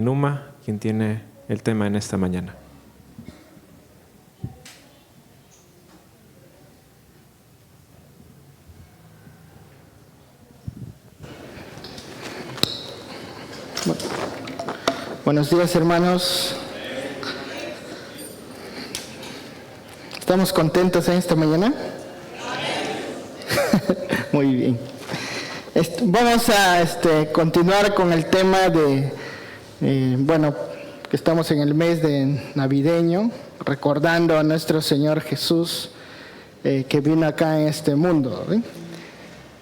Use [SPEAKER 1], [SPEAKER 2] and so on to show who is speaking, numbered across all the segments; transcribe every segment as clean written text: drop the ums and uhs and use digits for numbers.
[SPEAKER 1] Numa, quien tiene el tema en esta mañana.
[SPEAKER 2] Buenos días, hermanos. ¿Estamos contentos en esta mañana? Muy bien. Vamos a continuar con el tema de, que estamos en el mes de navideño, recordando a nuestro Señor Jesús que vino acá en este mundo, ¿sí?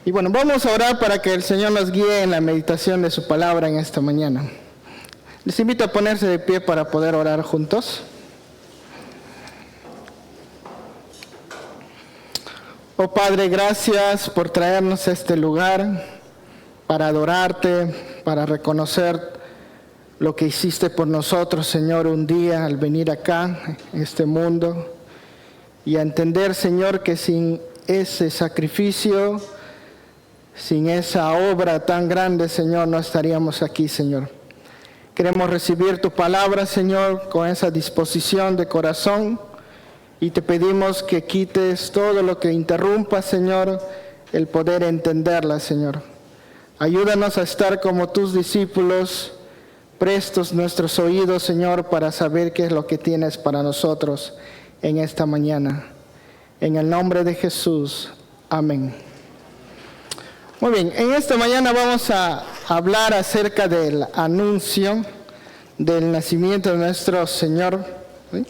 [SPEAKER 2] Y bueno, vamos a orar para que el Señor nos guíe en la meditación de su palabra en esta mañana. Les invito a ponerse de pie para poder orar juntos. Oh Padre, gracias por traernos a este lugar para adorarte, para reconocer lo que hiciste por nosotros, Señor, un día al venir acá, en este mundo, y a entender, Señor, que sin ese sacrificio, sin esa obra tan grande, Señor, no estaríamos aquí, Señor. Queremos recibir tu palabra, Señor, con esa disposición de corazón, y te pedimos que quites todo lo que interrumpa, Señor, el poder entenderla, Señor. Ayúdanos a estar como tus discípulos, prestos nuestros oídos, Señor, para saber qué es lo que tienes para nosotros en esta mañana. En el nombre de Jesús, amén. Muy bien, en esta mañana vamos a hablar acerca del anuncio del nacimiento de nuestro Señor, ¿sí?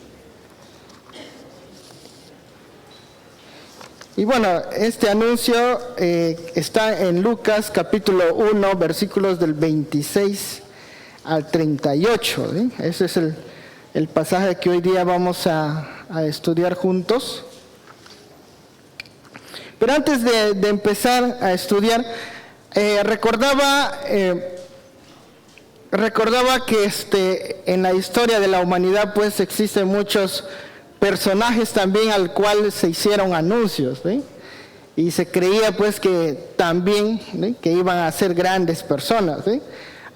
[SPEAKER 2] Y bueno, este anuncio está en Lucas capítulo 1, versículos del 26 al 38. ¿Sí? Ese es el pasaje que hoy día vamos a estudiar juntos. Pero antes de empezar a estudiar, recordaba que en la historia de la humanidad pues existen muchos personajes también al cual se hicieron anuncios, ¿sí? Y se creía pues que también, ¿sí?, que iban a ser grandes personas, ¿sí?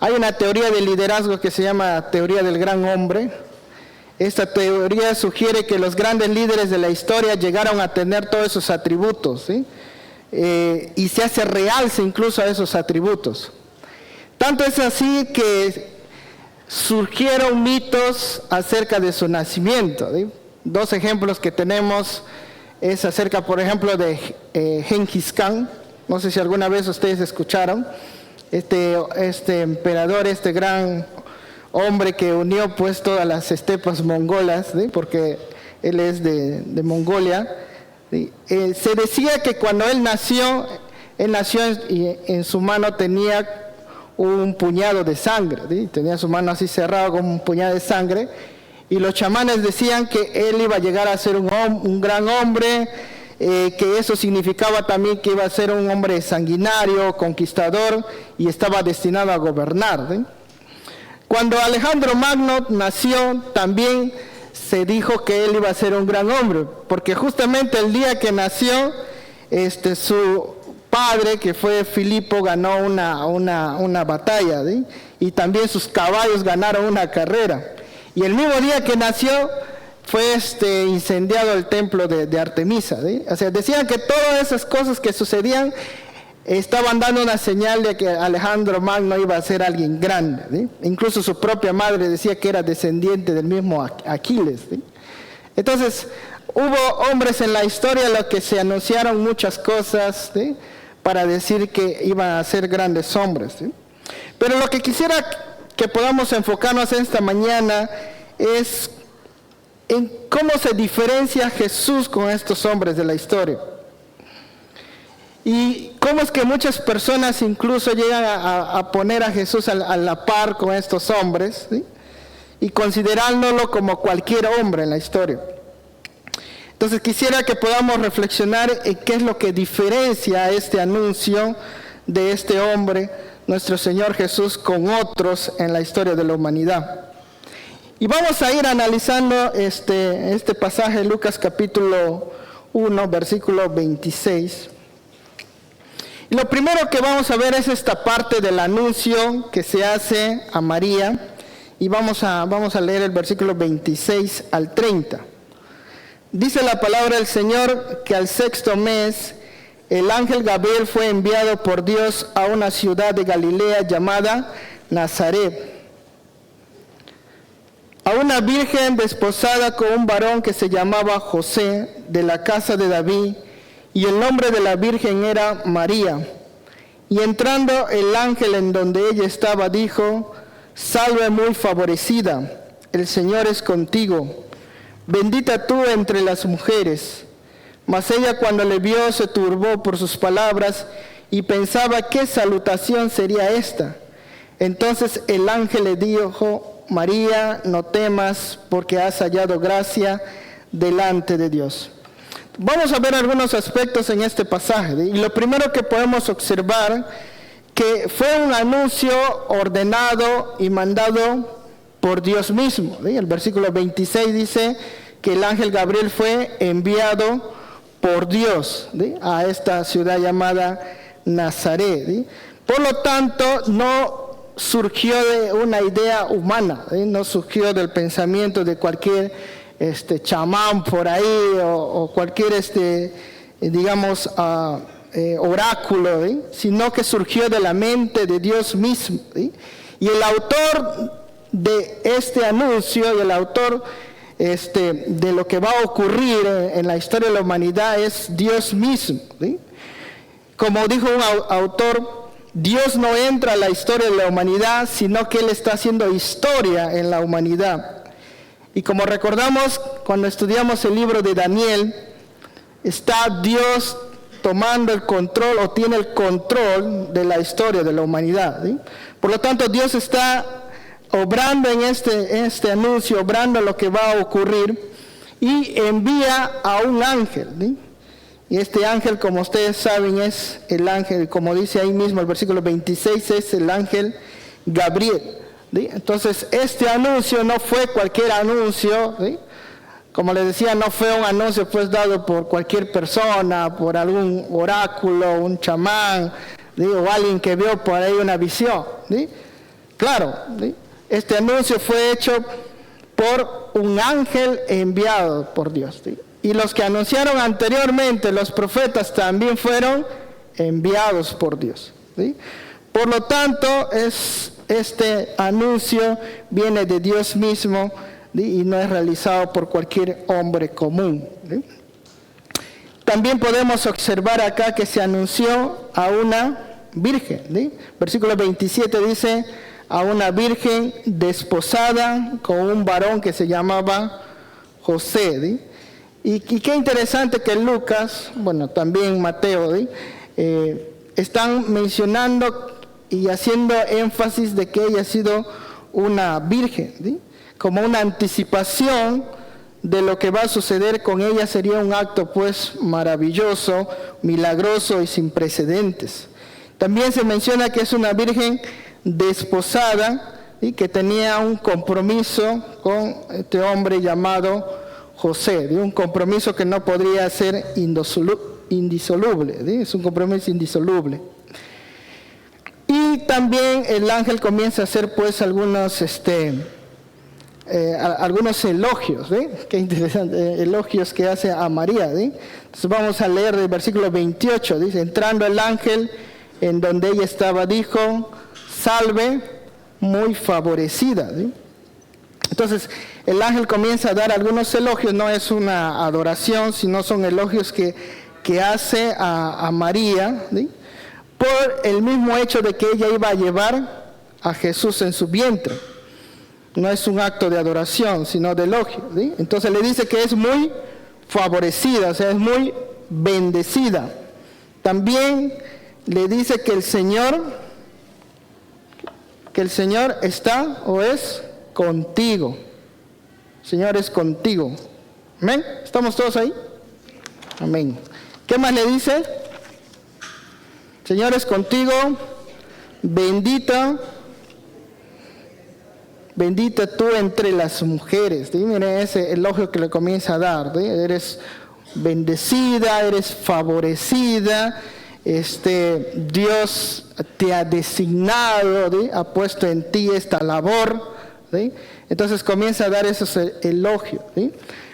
[SPEAKER 2] Hay una teoría de liderazgo que se llama teoría del gran hombre. Esta teoría sugiere que los grandes líderes de la historia llegaron a tener todos esos atributos, ¿sí? Y se hace realce incluso a esos atributos. Tanto es así que surgieron mitos acerca de su nacimiento, ¿sí? Dos ejemplos que tenemos es acerca, por ejemplo, de Gengis Khan. No sé si alguna vez ustedes escucharon. Este emperador, este gran hombre que unió pues todas las estepas mongolas, ¿sí?, porque él es de Mongolia, ¿sí? Se decía que cuando él nació y en su mano tenía un puñado de sangre, ¿sí? Tenía su mano así cerrada con un puñado de sangre, y los chamanes decían que él iba a llegar a ser un gran hombre, que eso significaba también que iba a ser un hombre sanguinario, conquistador, y estaba destinado a gobernar, ¿sí? Cuando Alejandro Magno nació, también se dijo que él iba a ser un gran hombre, porque justamente el día que nació, su padre, que fue Filipo, ganó una batalla, ¿sí? Y también sus caballos ganaron una carrera. Y el mismo día que nació, fue incendiado el templo de Artemisa, ¿sí? O sea, decían que todas esas cosas que sucedían estaban dando una señal de que Alejandro Magno iba a ser alguien grande, ¿sí? Incluso su propia madre decía que era descendiente del mismo Aquiles, ¿sí? Entonces, hubo hombres en la historia en los que se anunciaron muchas cosas, ¿sí?, para decir que iban a ser grandes hombres, ¿sí? Pero lo que quisiera que podamos enfocarnos esta mañana es en cómo se diferencia Jesús con estos hombres de la historia. Y cómo es que muchas personas incluso llegan a poner a Jesús a la par con estos hombres, ¿sí?, y considerándolo como cualquier hombre en la historia. Entonces quisiera que podamos reflexionar en qué es lo que diferencia este anuncio de este hombre, nuestro Señor Jesús, con otros en la historia de la humanidad. Y vamos a ir analizando este pasaje de Lucas capítulo 1, versículo 26. Y lo primero que vamos a ver es esta parte del anuncio que se hace a María y vamos a leer el versículo 26 al 30. Dice la palabra del Señor que al 6º mes el ángel Gabriel fue enviado por Dios a una ciudad de Galilea llamada Nazaret, a una virgen desposada con un varón que se llamaba José, de la casa de David, y el nombre de la virgen era María. Y entrando el ángel en donde ella estaba, dijo: Salve muy favorecida, el Señor es contigo, bendita tú entre las mujeres. Mas ella, cuando le vio, se turbó por sus palabras y pensaba qué salutación sería esta. Entonces el ángel le dijo: María, no temas, porque has hallado gracia delante de Dios. Vamos a ver algunos aspectos en este pasaje, ¿sí? Y lo primero que podemos observar, que fue un anuncio ordenado y mandado por Dios mismo, ¿sí? El versículo 26 dice que el ángel Gabriel fue enviado por Dios, ¿sí?, a esta ciudad llamada Nazaret, ¿sí? Por lo tanto, no surgió de una idea humana, ¿sí? No surgió del pensamiento de cualquier chamán por ahí o cualquier oráculo, ¿sí?, sino que surgió de la mente de Dios mismo, ¿sí? Y el autor de este anuncio y el autor de lo que va a ocurrir en la historia de la humanidad es Dios mismo, ¿sí? Como dijo un autor, Dios no entra a la historia de la humanidad, sino que Él está haciendo historia en la humanidad. Y como recordamos cuando estudiamos el libro de Daniel, está Dios tomando el control o tiene el control de la historia de la humanidad, ¿sí? Por lo tanto, Dios está obrando en este anuncio, obrando lo que va a ocurrir, y envía a un ángel, ¿sí? Y este ángel, como ustedes saben, es el ángel, como dice ahí mismo el versículo 26, es el ángel Gabriel, ¿sí? Entonces, este anuncio no fue cualquier anuncio, ¿sí? Como les decía, no fue un anuncio pues dado por cualquier persona, por algún oráculo, un chamán, ¿sí?, o alguien que vio por ahí una visión, ¿sí? Claro, ¿sí? Este anuncio fue hecho por un ángel enviado por Dios, ¿sí? Y los que anunciaron anteriormente, los profetas, también fueron enviados por Dios, ¿sí? Por lo tanto, este anuncio viene de Dios mismo, ¿sí?, y no es realizado por cualquier hombre común, ¿sí? También podemos observar acá que se anunció a una virgen, ¿sí? Versículo 27 dice: a una virgen desposada con un varón que se llamaba José, ¿sí? Y qué interesante que Lucas, bueno, también Mateo, ¿sí?, están mencionando y haciendo énfasis de que ella ha sido una virgen, ¿sí?, como una anticipación de lo que va a suceder con ella. Sería un acto pues maravilloso, milagroso y sin precedentes. También se menciona que es una virgen desposada y que tenía un compromiso con este hombre llamado José, ¿sí?, un compromiso que no podría ser indisoluble, ¿sí?, es un compromiso indisoluble. Y también el ángel comienza a hacer pues algunos elogios, ¿sí? Qué interesante, elogios que hace a María, ¿sí? Entonces vamos a leer el versículo 28, dice: entrando el ángel en donde ella estaba, dijo: salve muy favorecida, ¿sí? Entonces el ángel comienza a dar algunos elogios, no es una adoración, sino son elogios que hace a María, ¿sí?, por el mismo hecho de que ella iba a llevar a Jesús en su vientre. No es un acto de adoración, sino de elogio, ¿sí? Entonces le dice que es muy favorecida, o sea, es muy bendecida. También le dice que el Señor está o es contigo. El Señor es contigo. ¿Amén? ¿Estamos todos ahí? Amén. ¿Qué más le dice? Señor es contigo, bendita tú entre las mujeres, ¿sí? Miren ese elogio que le comienza a dar, ¿sí? Eres bendecida, eres favorecida, Dios te ha designado, ¿sí?, ha puesto en ti esta labor, ¿sí? Entonces comienza a dar esos elogios, ¿sí?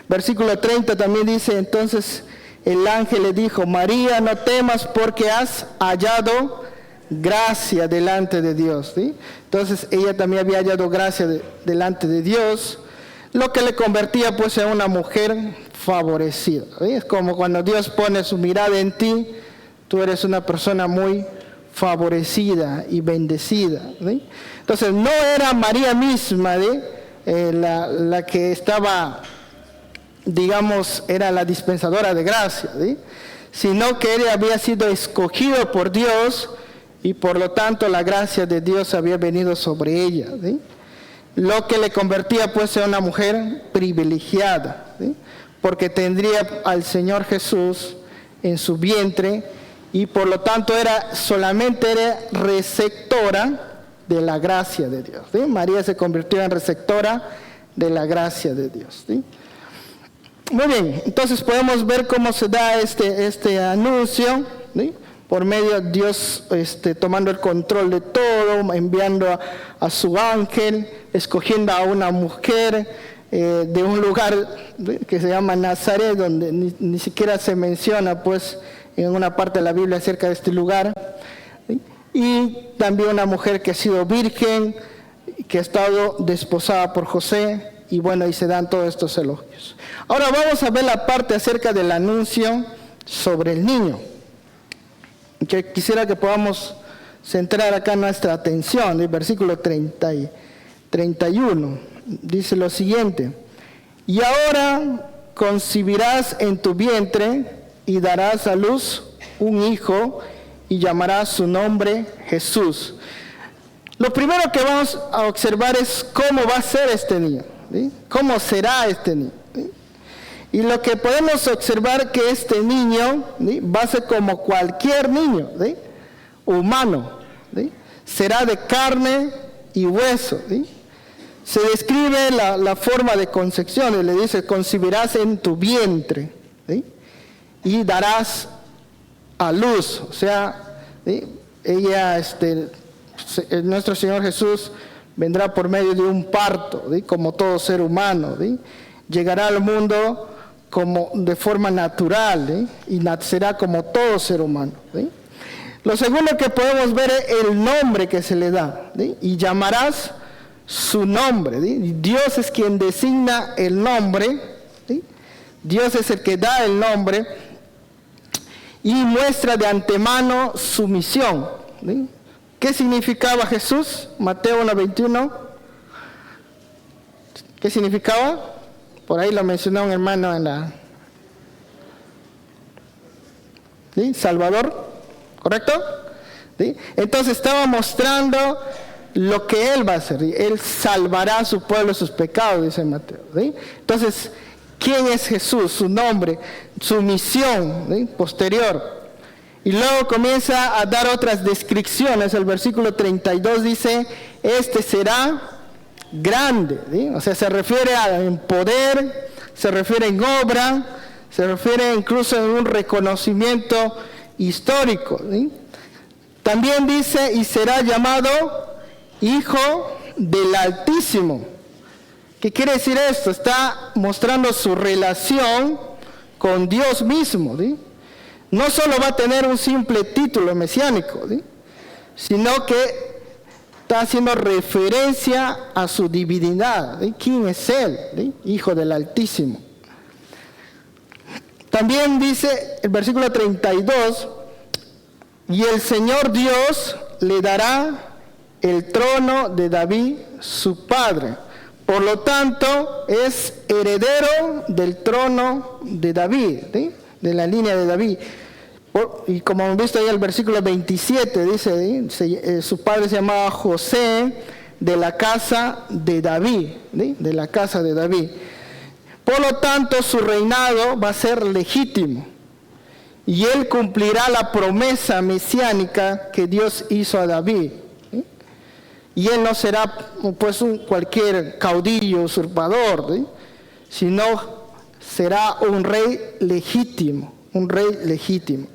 [SPEAKER 2] Versículo 30 también dice, entonces el ángel le dijo, María, no temas porque has hallado gracia delante de Dios, ¿sí? Entonces ella también había hallado gracia delante de Dios, lo que le convertía pues en una mujer favorecida, ¿sí? Es como cuando Dios pone su mirada en ti, tú eres una persona muy favorecida y bendecida, ¿sí? Entonces no era María misma, ¿sí? La que estaba, digamos, era la dispensadora de gracia, ¿sí? Sino que ella había sido escogido por Dios y por lo tanto la gracia de Dios había venido sobre ella, ¿sí? Lo que le convertía pues en una mujer privilegiada, ¿sí? Porque tendría al Señor Jesús en su vientre y por lo tanto solamente era receptora de la gracia de Dios, ¿sí? María se convirtió en receptora de la gracia de Dios, ¿sí? Muy bien, entonces podemos ver cómo se da este anuncio, ¿sí? Por medio de Dios tomando el control de todo, enviando a su ángel, escogiendo a una mujer de un lugar, ¿sí? Que se llama Nazaret, donde ni siquiera se menciona pues en una parte de la Biblia acerca de este lugar, ¿sí? Y también una mujer que ha sido virgen, que ha estado desposada por José, y bueno, y se dan todos estos elogios. Ahora vamos a ver la parte acerca del anuncio sobre el niño, que quisiera que podamos centrar acá nuestra atención. El versículo 30 y 31 dice lo siguiente: y ahora concebirás en tu vientre y darás a luz un hijo y llamarás su nombre Jesús. Lo primero que vamos a observar es cómo va a ser este niño, ¿sí? ¿Cómo será este niño? ¿Sí? Y lo que podemos observar que este niño, ¿sí? Va a ser como cualquier niño, ¿sí? Humano, ¿sí? Será de carne y hueso, ¿sí? Se describe la forma de concepción, le dice, concebirás en tu vientre, ¿sí? Y darás a luz, o sea, ¿sí? Ella, nuestro Señor Jesús vendrá por medio de un parto, ¿sí? Como todo ser humano, ¿sí? Llegará al mundo como de forma natural, ¿sí? Y nacerá como todo ser humano, ¿sí? Lo segundo que podemos ver es el nombre que se le da, ¿sí? Y llamarás su nombre, ¿sí? Dios es quien designa el nombre, ¿sí? Dios es el que da el nombre y muestra de antemano su misión, ¿sí? ¿Qué significaba Jesús? Mateo 1:21. ¿Qué significaba? Por ahí lo mencionó un hermano en la... ¿Sí? Salvador, ¿correcto? ¿Sí? Entonces estaba mostrando lo que Él va a hacer. Él salvará a su pueblo de sus pecados, dice Mateo, ¿sí? Entonces, ¿quién es Jesús? Su nombre, su misión, ¿sí? Posterior. Y luego comienza a dar otras descripciones. El versículo 32 dice, este será grande, ¿sí? O sea, se refiere en poder, se refiere en obra, se refiere incluso en un reconocimiento histórico, ¿sí? También dice, y será llamado Hijo del Altísimo. ¿Qué quiere decir esto? Está mostrando su relación con Dios mismo, ¿sí? No solo va a tener un simple título mesiánico, ¿sí? Sino que está haciendo referencia a su divinidad, ¿sí? ¿Quién es Él? ¿Sí? Hijo del Altísimo. También dice el versículo 32, y el Señor Dios le dará el trono de David, su padre. Por lo tanto, es heredero del trono de David, ¿sí? De la línea de David. Y como hemos visto ahí el versículo 27, dice, ¿sí? Su padre se llamaba José, de la casa de David, ¿sí? De la casa de David. Por lo tanto, su reinado va a ser legítimo. Y él cumplirá la promesa mesiánica que Dios hizo a David, ¿sí? Y él no será pues cualquier caudillo usurpador, ¿sí? Sino será un rey legítimo, un rey legítimo.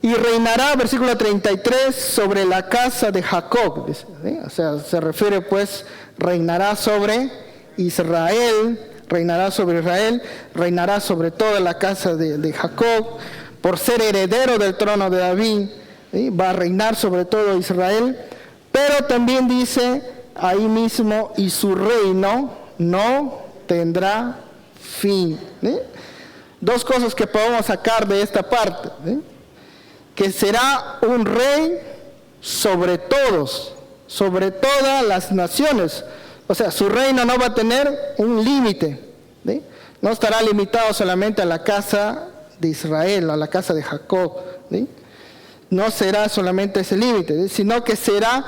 [SPEAKER 2] Y reinará, versículo 33, sobre la casa de Jacob. Dice, ¿sí? O sea, se refiere pues, reinará sobre Israel, reinará sobre toda la casa de Jacob, por ser heredero del trono de David, ¿sí? Va a reinar sobre todo Israel, pero también dice ahí mismo, y su reino no tendrá fin. ¿Sí? Dos cosas que podemos sacar de esta parte, ¿sí? Que será un rey sobre todos, sobre todas las naciones. O sea, su reino no va a tener un límite, ¿sí? No estará limitado solamente a la casa de Israel, a la casa de Jacob, ¿sí? No será solamente ese límite, ¿sí? Sino que será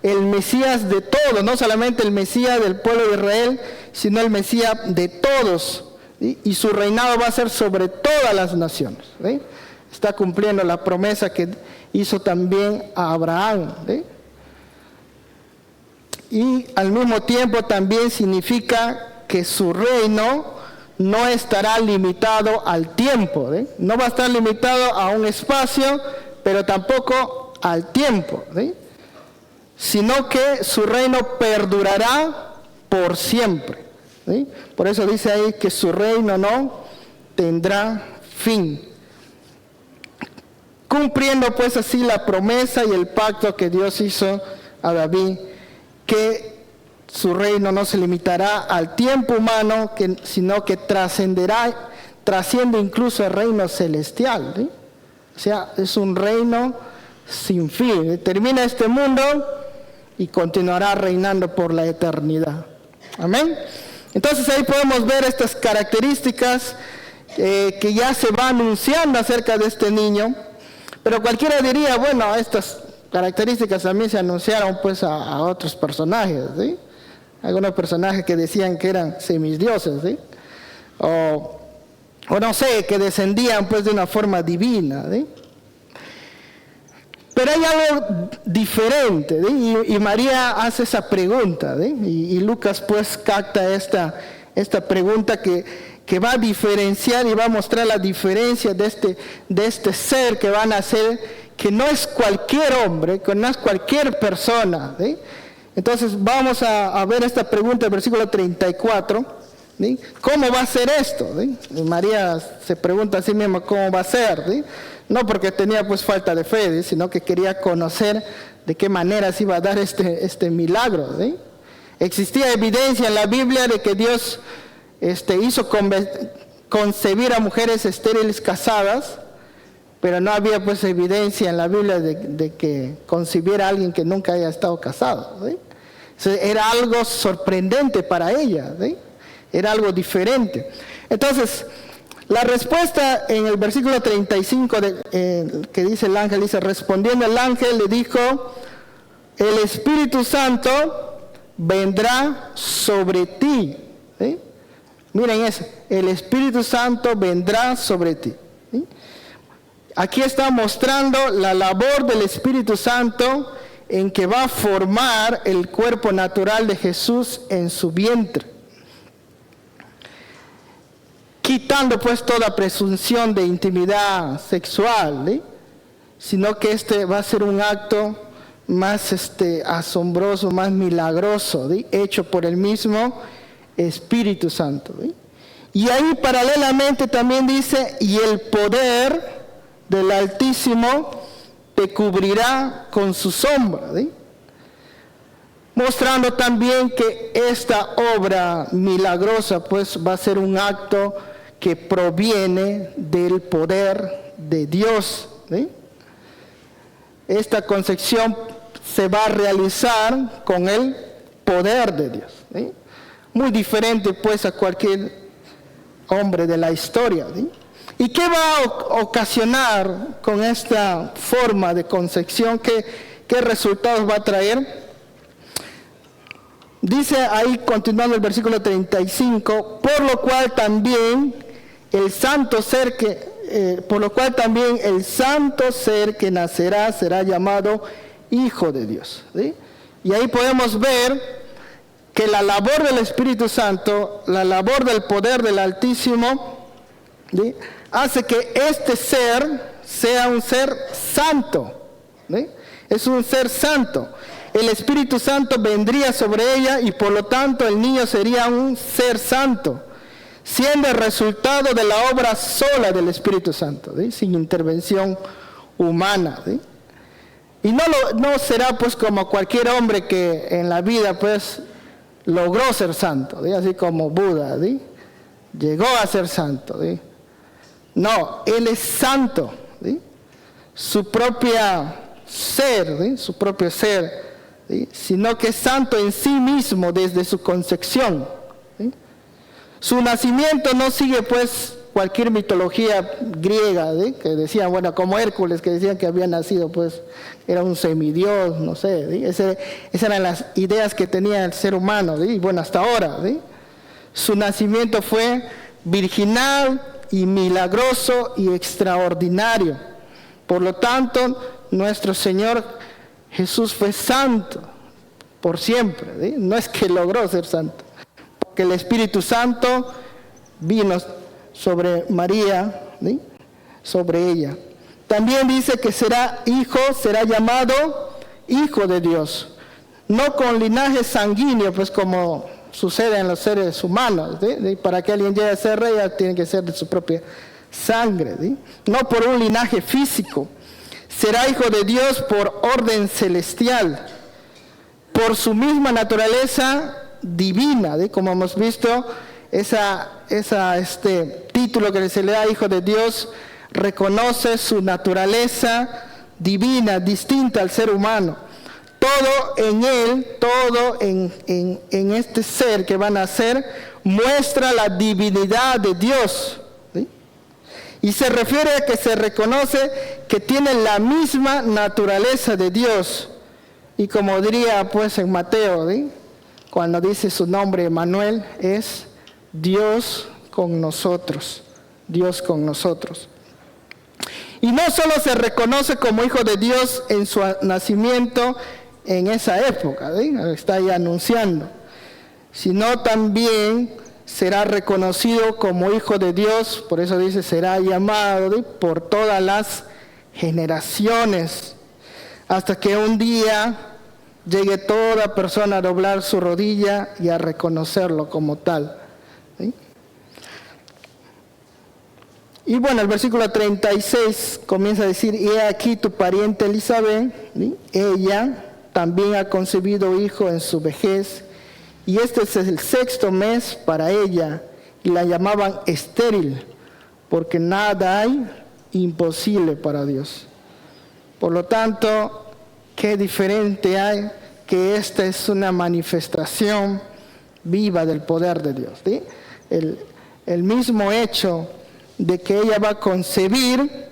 [SPEAKER 2] el Mesías de todos, no solamente el Mesías del pueblo de Israel, sino el Mesías de todos, ¿sí? Y su reinado va a ser sobre todas las naciones, ¿sí? Está cumpliendo la promesa que hizo también a Abraham, ¿sí? Y al mismo tiempo también significa que su reino no estará limitado al tiempo, ¿sí? No va a estar limitado a un espacio, pero tampoco al tiempo, ¿sí? Sino que su reino perdurará por siempre, ¿sí? Por eso dice ahí que su reino no tendrá fin. Cumpliendo pues así la promesa y el pacto que Dios hizo a David, que su reino no se limitará al tiempo humano, sino que trasciende incluso el reino celestial, ¿sí? O sea, es un reino sin fin. Termina este mundo y continuará reinando por la eternidad. Amén. Entonces ahí podemos ver estas características que ya se va anunciando acerca de este niño. Pero cualquiera diría, bueno, estas características también se anunciaron pues a otros personajes, ¿sí? Algunos personajes que decían que eran semidioses, ¿sí? O no sé, que descendían pues de una forma divina, ¿sí? Pero hay algo diferente, ¿sí? Y María hace esa pregunta, ¿sí? Y Lucas pues capta esta pregunta que va a diferenciar y va a mostrar la diferencia de este ser que va a nacer, que no es cualquier hombre, que no es cualquier persona, ¿sí? Entonces vamos a ver esta pregunta del versículo 34, ¿sí? ¿Cómo va a ser esto? ¿Sí? Y María se pregunta a sí misma cómo va a ser, ¿sí? No porque tenía pues falta de fe, ¿sí? Sino que quería conocer de qué manera se iba a dar este milagro, ¿sí? Existía evidencia en la Biblia de que Dios hizo concebir a mujeres estériles casadas, pero no había pues evidencia en la Biblia de que concibiera a alguien que nunca haya estado casado, ¿sí? Era algo sorprendente para ella, ¿sí? Era algo diferente. Entonces, la respuesta en el versículo 35 que dice el ángel, dice, respondiendo el ángel le dijo, el Espíritu Santo vendrá sobre ti, ¿sí? Miren eso, el Espíritu Santo vendrá sobre ti, ¿sí? Aquí está mostrando la labor del Espíritu Santo en que va a formar el cuerpo natural de Jesús en su vientre, quitando pues toda presunción de intimidad sexual, ¿sí? Sino que va a ser un acto más asombroso, más milagroso, ¿sí? Hecho por el mismo Espíritu Santo, ¿sí? Y ahí paralelamente también dice, y el poder del Altísimo te cubrirá con su sombra, ¿sí? Mostrando también que esta obra milagrosa pues va a ser un acto que proviene del poder de Dios, ¿sí? Esta concepción se va a realizar con el poder de Dios, ¿sí? Muy diferente pues a cualquier hombre de la historia, ¿sí? ¿Y qué va a ocasionar con esta forma de concepción? ¿Qué resultados va a traer? Dice ahí, continuando el versículo 35, por lo cual también el santo ser que nacerá será llamado Hijo de Dios, ¿sí? Y ahí podemos ver que la labor del Espíritu Santo, la labor del poder del Altísimo, ¿sí? Hace que este ser sea un ser santo. ¿Sí? Es un ser santo. El Espíritu Santo vendría sobre ella y por lo tanto el niño sería un ser santo, siendo el resultado de la obra sola del Espíritu Santo, ¿sí? Sin intervención humana. ¿Sí? Y no será pues como cualquier hombre que en la vida pues logró ser santo, ¿sí? Así como Buda, ¿sí? Llegó a ser santo. ¿Sí? No, él es santo, ¿sí? Su propio ser, ¿sí? Sino que es santo en sí mismo desde su concepción. ¿Sí? Su nacimiento no sigue pues cualquier mitología griega, ¿sí? Que decían, bueno, como Hércules, que decían que había nacido pues, era un semidios, no sé, ¿sí? Esas eran las ideas que tenía el ser humano, ¿sí? Y bueno, hasta ahora, ¿sí? Su nacimiento fue virginal y milagroso y extraordinario. Por lo tanto, nuestro Señor Jesús fue santo por siempre, ¿sí? No es que logró ser santo, porque el Espíritu Santo vino sobre María, ¿sí? Sobre ella. También dice que será llamado Hijo de Dios, no con linaje sanguíneo, pues como sucede en los seres humanos, ¿sí? Para que alguien llegue a ser rey, tiene que ser de su propia sangre, ¿sí? No por un linaje físico. Será hijo de Dios por orden celestial, por su misma naturaleza divina, ¿sí? Como hemos visto, ese título que se le da Hijo de Dios reconoce su naturaleza divina, distinta al ser humano. Todo en él, todo en este ser que va a nacer, muestra la divinidad de Dios. ¿Sí? Y se refiere a que se reconoce que tiene la misma naturaleza de Dios. Y como diría pues en Mateo, ¿sí? Cuando dice su nombre Emmanuel, es Dios con nosotros. Dios con nosotros. Y no solo se reconoce como hijo de Dios en su nacimiento en esa época, ¿sí? Está ahí anunciando, sino también será reconocido como hijo de Dios, por eso dice será llamado, ¿sí? Por todas las generaciones, hasta que un día llegue toda persona a doblar su rodilla y a reconocerlo como tal. ¿Sí? Y bueno, el versículo 36 comienza a decir, y he aquí tu pariente Elizabeth, ¿sí? Ella también ha concebido hijo en su vejez, y este es el 6º mes para ella, y la llamaban estéril, porque nada hay imposible para Dios. Por lo tanto, qué diferente hay que esta es una manifestación viva del poder de Dios. ¿Sí? El mismo hecho de que ella va a concebir,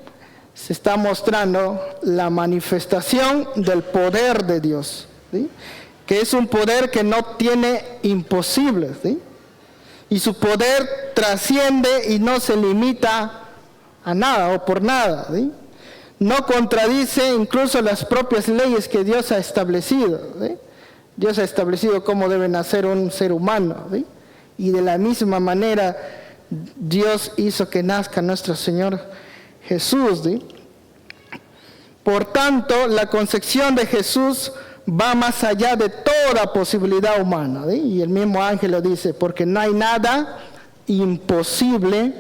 [SPEAKER 2] se está mostrando la manifestación del poder de Dios, ¿sí? Que es un poder que no tiene imposibles, ¿sí? Y su poder trasciende y no se limita a nada o por nada, ¿sí? No contradice incluso las propias leyes que Dios ha establecido, ¿sí? Dios ha establecido cómo debe nacer un ser humano, ¿sí? Y de la misma manera Dios hizo que nazca nuestro Señor Jesús, ¿sí? Por tanto, la concepción de Jesús va más allá de toda posibilidad humana, ¿sí? Y el mismo ángel lo dice, porque no hay nada imposible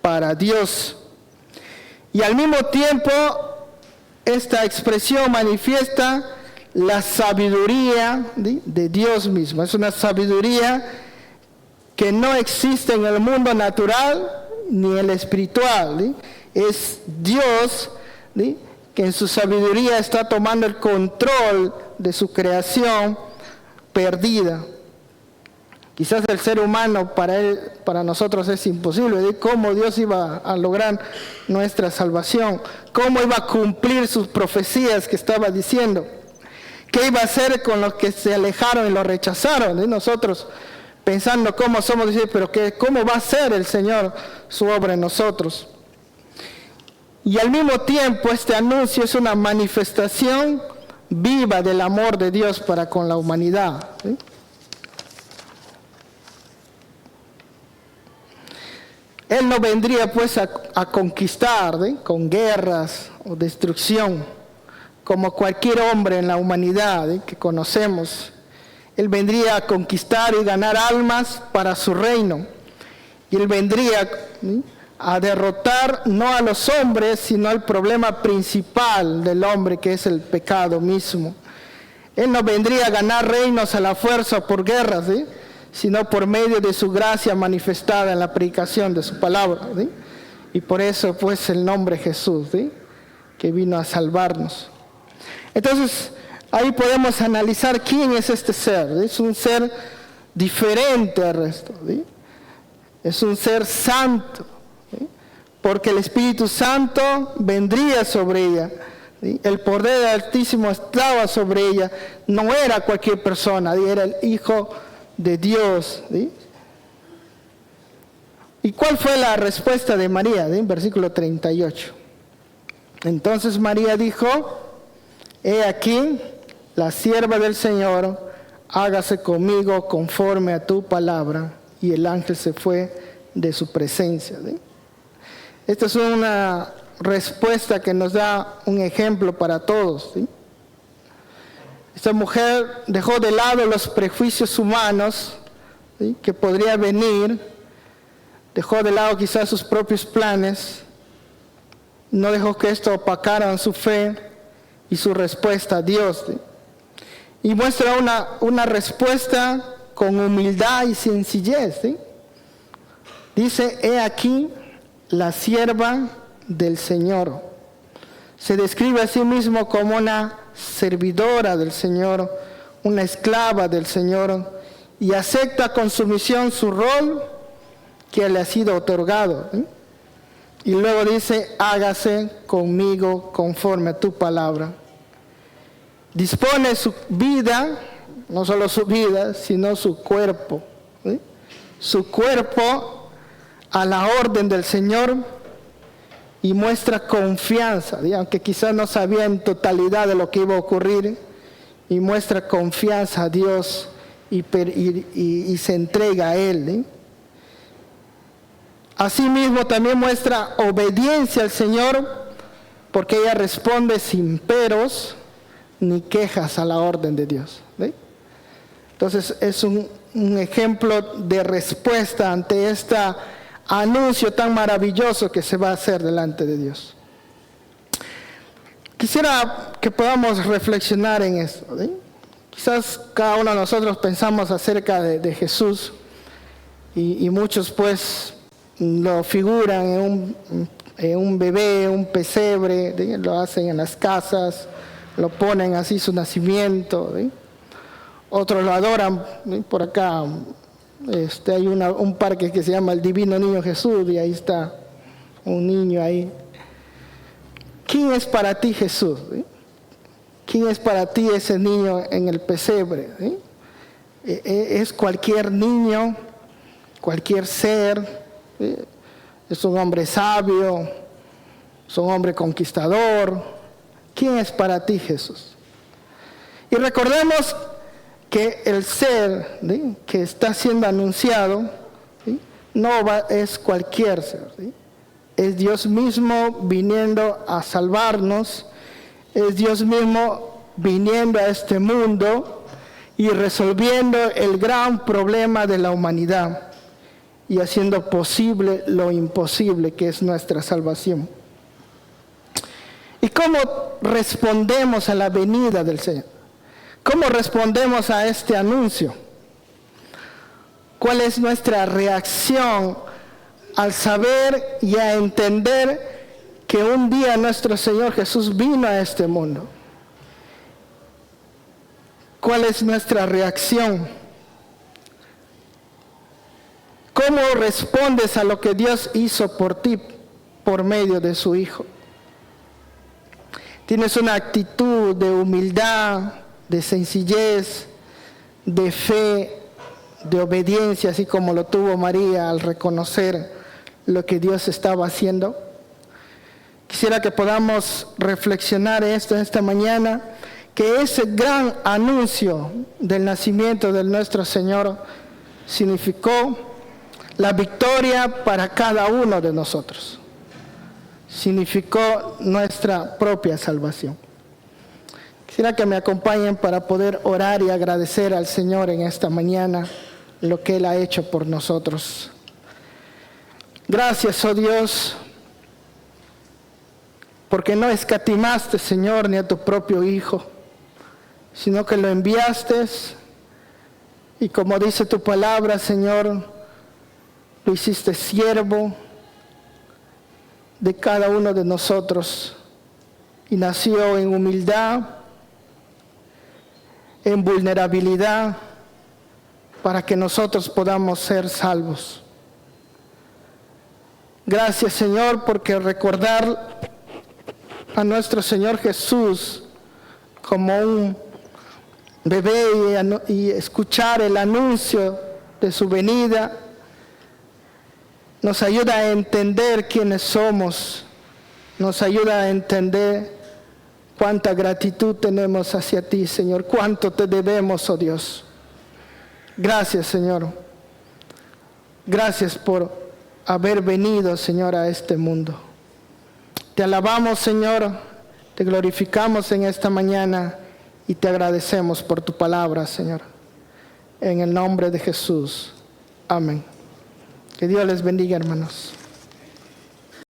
[SPEAKER 2] para Dios. Y al mismo tiempo, esta expresión manifiesta la sabiduría, ¿sí? De Dios mismo. Es una sabiduría que no existe en el mundo natural ni en el espiritual, ¿sí? Es Dios, ¿sí? Que en su sabiduría está tomando el control de su creación perdida. Quizás el ser humano para nosotros es imposible, ¿sí? ¿Cómo Dios iba a lograr nuestra salvación? ¿Cómo iba a cumplir sus profecías que estaba diciendo? ¿Qué iba a hacer con los que se alejaron y lo rechazaron? ¿Sí? Nosotros pensando cómo somos, pero ¿cómo va a hacer el Señor su obra en nosotros? Y al mismo tiempo este anuncio es una manifestación viva del amor de Dios para con la humanidad, ¿sí? Él no vendría pues a conquistar, con guerras o destrucción, como cualquier hombre en la humanidad que conocemos. Él vendría a conquistar y ganar almas para su reino. Y Él vendría a derrotar no a los hombres, sino al problema principal del hombre, que es el pecado mismo. Él no vendría a ganar reinos a la fuerza por guerras, sino por medio de su gracia manifestada en la predicación de su palabra. Y por eso pues el nombre Jesús, que vino a salvarnos. Entonces ahí podemos analizar quién es este ser. Es un ser diferente al resto. Es un ser santo, porque el Espíritu Santo vendría sobre ella. El poder del Altísimo estaba sobre ella. No era cualquier persona, era el Hijo de Dios. ¿Y cuál fue la respuesta de María? En versículo 38. Entonces María dijo: he aquí, la sierva del Señor, hágase conmigo conforme a tu palabra. Y el ángel se fue de su presencia. Esta es una respuesta que nos da un ejemplo para todos. Esta mujer dejó de lado los prejuicios humanos que podría venir, dejó de lado quizás sus propios planes, no dejó que esto opacara su fe y su respuesta a Dios. Y muestra una respuesta con humildad y sencillez. Dice: he aquí la sierva del Señor. Se describe a sí mismo como una servidora del Señor, una esclava del Señor, y acepta con sumisión su rol que le ha sido otorgado. Y luego dice: hágase conmigo conforme a tu palabra. Dispone su vida, no solo su vida, sino su cuerpo. Su cuerpo a la orden del Señor, y muestra confianza, aunque quizás no sabía en totalidad de lo que iba a ocurrir, y muestra confianza a Dios y se entrega a Él. Asimismo también muestra obediencia al Señor, porque ella responde sin peros ni quejas a la orden de Dios. Entonces es un ejemplo de respuesta ante este anuncio tan maravilloso que se va a hacer delante de Dios. Quisiera que podamos reflexionar en esto. Quizás cada uno de nosotros pensamos acerca de Jesús y muchos pues lo figuran en un bebé, un pesebre, lo hacen en las casas, lo ponen así su nacimiento. Otros lo adoran. Por acá hay un parque que se llama el Divino Niño Jesús, y ahí está un niño ahí. ¿Quién es para ti Jesús? ¿Quién es para ti ese niño en el pesebre? ¿Es cualquier niño, cualquier ser? ¿Es un hombre sabio? ¿Es un hombre conquistador? ¿Quién es para ti Jesús? Y recordemos que el ser que está siendo anunciado es cualquier ser. Es Dios mismo viniendo a salvarnos. Es Dios mismo viniendo a este mundo y resolviendo el gran problema de la humanidad y haciendo posible lo imposible, que es nuestra salvación. ¿Y cómo respondemos a la venida del Señor? ¿Cómo respondemos a este anuncio? ¿Cuál es nuestra reacción al saber y a entender que un día nuestro Señor Jesús vino a este mundo? ¿Cuál es nuestra reacción? ¿Cómo respondes a lo que Dios hizo por ti por medio de su Hijo? ¿Tienes una actitud de humildad, de sencillez, de fe, de obediencia, así como lo tuvo María al reconocer lo que Dios estaba haciendo? Quisiera que podamos reflexionar esto esta mañana, que ese gran anuncio del nacimiento de nuestro Señor significó la victoria para cada uno de nosotros. Significó nuestra propia salvación. Quisiera que me acompañen para poder orar y agradecer al Señor en esta mañana lo que Él ha hecho por nosotros. Gracias, oh Dios, porque no escatimaste, Señor, ni a tu propio Hijo, sino que lo enviaste y, como dice tu palabra, Señor, lo hiciste siervo de cada uno de nosotros y nació en humildad, en vulnerabilidad, para que nosotros podamos ser salvos. Gracias, Señor, porque recordar a nuestro Señor Jesús como un bebé y escuchar el anuncio de su venida nos ayuda a entender quiénes somos, nos ayuda a entender cuánta gratitud tenemos hacia ti, Señor, cuánto te debemos, oh Dios. Gracias, Señor. Gracias por haber venido, Señor, a este mundo. Te alabamos, Señor, te glorificamos en esta mañana y te agradecemos por tu palabra, Señor. En el nombre de Jesús. Amén. Que Dios les bendiga, hermanos.